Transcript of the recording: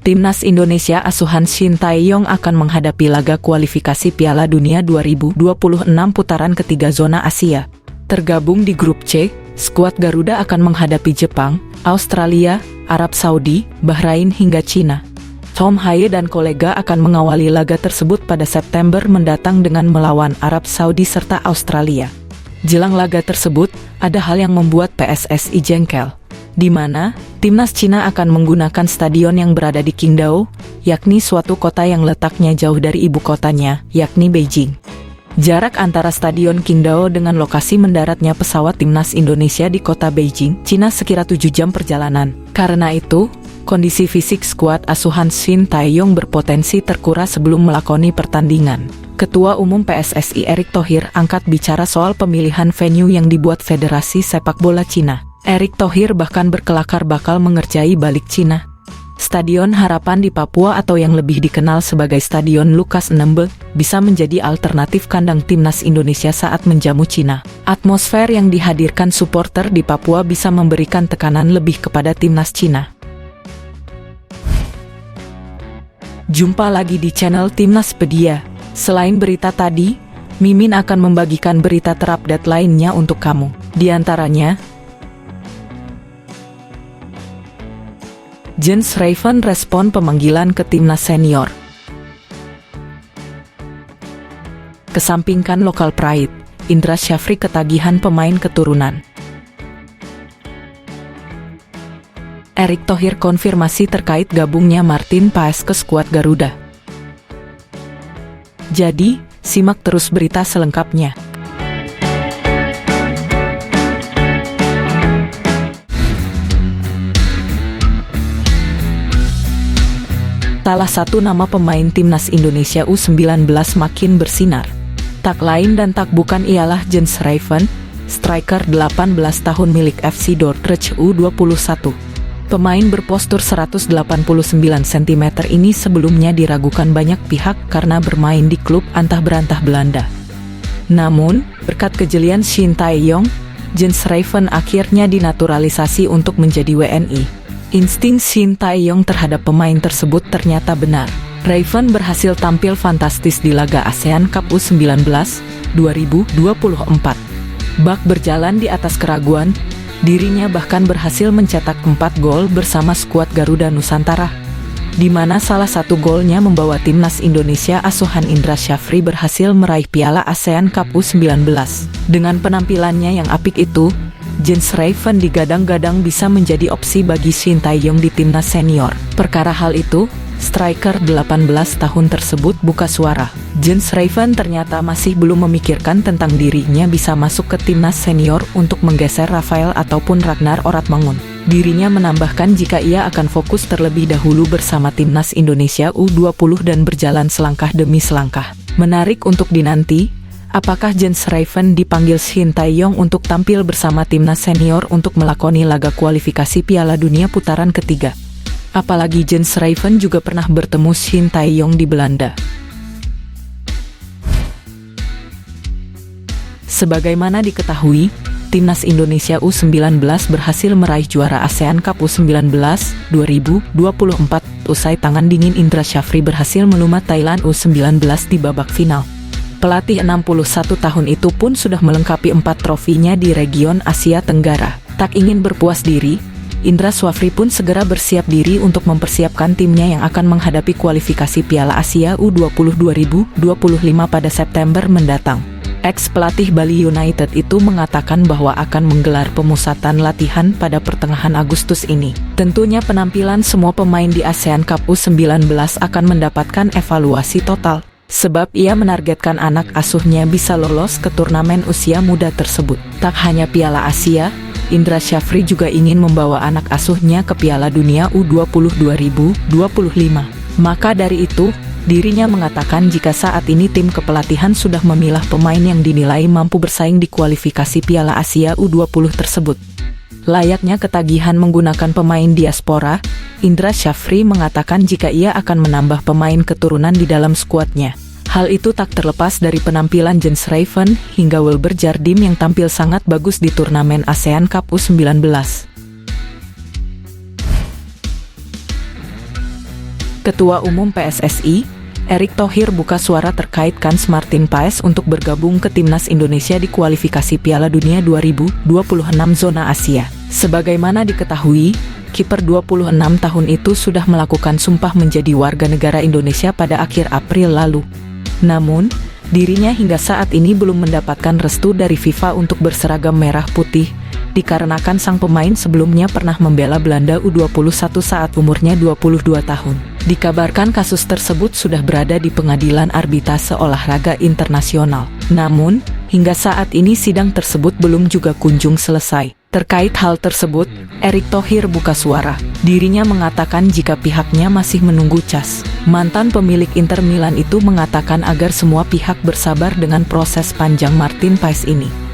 Timnas Indonesia asuhan Shin Tae-yong akan menghadapi laga kualifikasi Piala Dunia 2026 putaran ketiga zona Asia. Tergabung di grup C, skuad Garuda akan menghadapi Jepang, Australia, Arab Saudi, Bahrain hingga Cina. Tom Haye dan kolega akan mengawali laga tersebut pada September mendatang dengan melawan Arab Saudi serta Australia. Jelang laga tersebut, ada hal yang membuat PSSI jengkel, di mana Timnas Cina akan menggunakan stadion yang berada di Qingdao, yakni suatu kota yang letaknya jauh dari ibu kotanya, yakni Beijing. Jarak antara stadion Qingdao dengan lokasi mendaratnya pesawat Timnas Indonesia di kota Beijing, Cina sekira 7 jam perjalanan. Karena itu, kondisi fisik skuad asuhan Shin Tae-yong berpotensi terkuras sebelum melakoni pertandingan. Ketua Umum PSSI Erick Thohir angkat bicara soal pemilihan venue yang dibuat Federasi Sepak Bola Cina. Erick Thohir bahkan berkelakar bakal mengerjai balik Cina. Stadion Harapan di Papua atau yang lebih dikenal sebagai Stadion Lukas Nmb bisa menjadi alternatif kandang Timnas Indonesia saat menjamu Cina. Atmosfer yang dihadirkan supporter di Papua bisa memberikan tekanan lebih kepada Timnas Cina. Jumpa lagi di channel Timnaspedia. Selain berita tadi, Mimin akan membagikan berita terupdate lainnya untuk kamu. Di antaranya, Jens Raven respon pemanggilan ke Timnas Senior. Kesampingkan lokal pride, Indra Syafri ketagihan pemain keturunan. Erick Thohir konfirmasi terkait gabungnya Martin Paes ke skuad Garuda. Jadi, simak terus berita selengkapnya. Salah satu nama pemain Timnas Indonesia U19 makin bersinar. Tak lain dan tak bukan ialah Jens Raven, striker 18 tahun milik FC Dordrecht U21. Pemain berpostur 189 cm ini sebelumnya diragukan banyak pihak karena bermain di klub antah berantah Belanda. Namun, berkat kejelian Shin Tae-yong, Jens Raven akhirnya dinaturalisasi untuk menjadi WNI. Insting Shin Tae-yong terhadap pemain tersebut ternyata benar. Raven berhasil tampil fantastis di laga ASEAN Cup U19 2024. Bak berjalan di atas keraguan, dirinya bahkan berhasil mencetak 4 gol bersama skuad Garuda Nusantara, di mana salah satu golnya membawa Timnas Indonesia asuhan Indra Syafri berhasil meraih Piala ASEAN Cup U19. Dengan penampilannya yang apik itu, Jens Raven digadang-gadang bisa menjadi opsi bagi Shin Tae-yong di Timnas Senior. Perkara hal itu, striker 18 tahun tersebut buka suara. Jens Raven ternyata masih belum memikirkan tentang dirinya bisa masuk ke Timnas Senior untuk menggeser Rafael ataupun Ragnar Oratmangun. Dirinya menambahkan jika ia akan fokus terlebih dahulu bersama Timnas Indonesia U20 dan berjalan selangkah demi selangkah. Menarik untuk dinanti, apakah Jens Raven dipanggil Shin Tae-yong untuk tampil bersama Timnas Senior untuk melakoni laga kualifikasi Piala Dunia putaran ketiga. Apalagi Jens Raven juga pernah bertemu Shin Tae-yong di Belanda. Sebagaimana diketahui, Timnas Indonesia U19 berhasil meraih juara ASEAN Cup U19 2024 usai tangan dingin Indra Syafri berhasil melumat Thailand U19 di babak final. Pelatih 61 tahun itu pun sudah melengkapi 4 trofinya di region Asia Tenggara. Tak ingin berpuas diri, Indra Syafri pun segera bersiap diri untuk mempersiapkan timnya yang akan menghadapi kualifikasi Piala Asia U20 2025 pada September mendatang. Ex-pelatih Bali United itu mengatakan bahwa akan menggelar pemusatan latihan pada pertengahan Agustus ini. Tentunya penampilan semua pemain di ASEAN Cup U19 akan mendapatkan evaluasi total, sebab ia menargetkan anak asuhnya bisa lolos ke turnamen usia muda tersebut. Tak hanya Piala Asia, Indra Syafri juga ingin membawa anak asuhnya ke Piala Dunia U20 2025. Maka dari itu, dirinya mengatakan jika saat ini tim kepelatihan sudah memilah pemain yang dinilai mampu bersaing di kualifikasi Piala Asia U20 tersebut. Layaknya ketagihan menggunakan pemain diaspora, Indra Syafri mengatakan jika ia akan menambah pemain keturunan di dalam skuadnya. Hal itu tak terlepas dari penampilan Jens Raven hingga Wilber Jardim yang tampil sangat bagus di turnamen ASEAN Cup U19. Ketua Umum PSSI, Erick Thohir buka suara terkait kans Martin Paes untuk bergabung ke Timnas Indonesia di kualifikasi Piala Dunia 2026 zona Asia. Sebagaimana diketahui, kiper 26 tahun itu sudah melakukan sumpah menjadi warga negara Indonesia pada akhir April lalu. Namun, dirinya hingga saat ini belum mendapatkan restu dari FIFA untuk berseragam merah putih, dikarenakan sang pemain sebelumnya pernah membela Belanda U21 saat umurnya 22 tahun. Dikabarkan kasus tersebut sudah berada di Pengadilan Arbitrase Olahraga Internasional. Namun, hingga saat ini sidang tersebut belum juga kunjung selesai. Terkait hal tersebut, Erick Thohir buka suara. Dirinya mengatakan jika pihaknya masih menunggu cas. Mantan pemilik Inter Milan itu mengatakan agar semua pihak bersabar dengan proses panjang Martin Paes ini.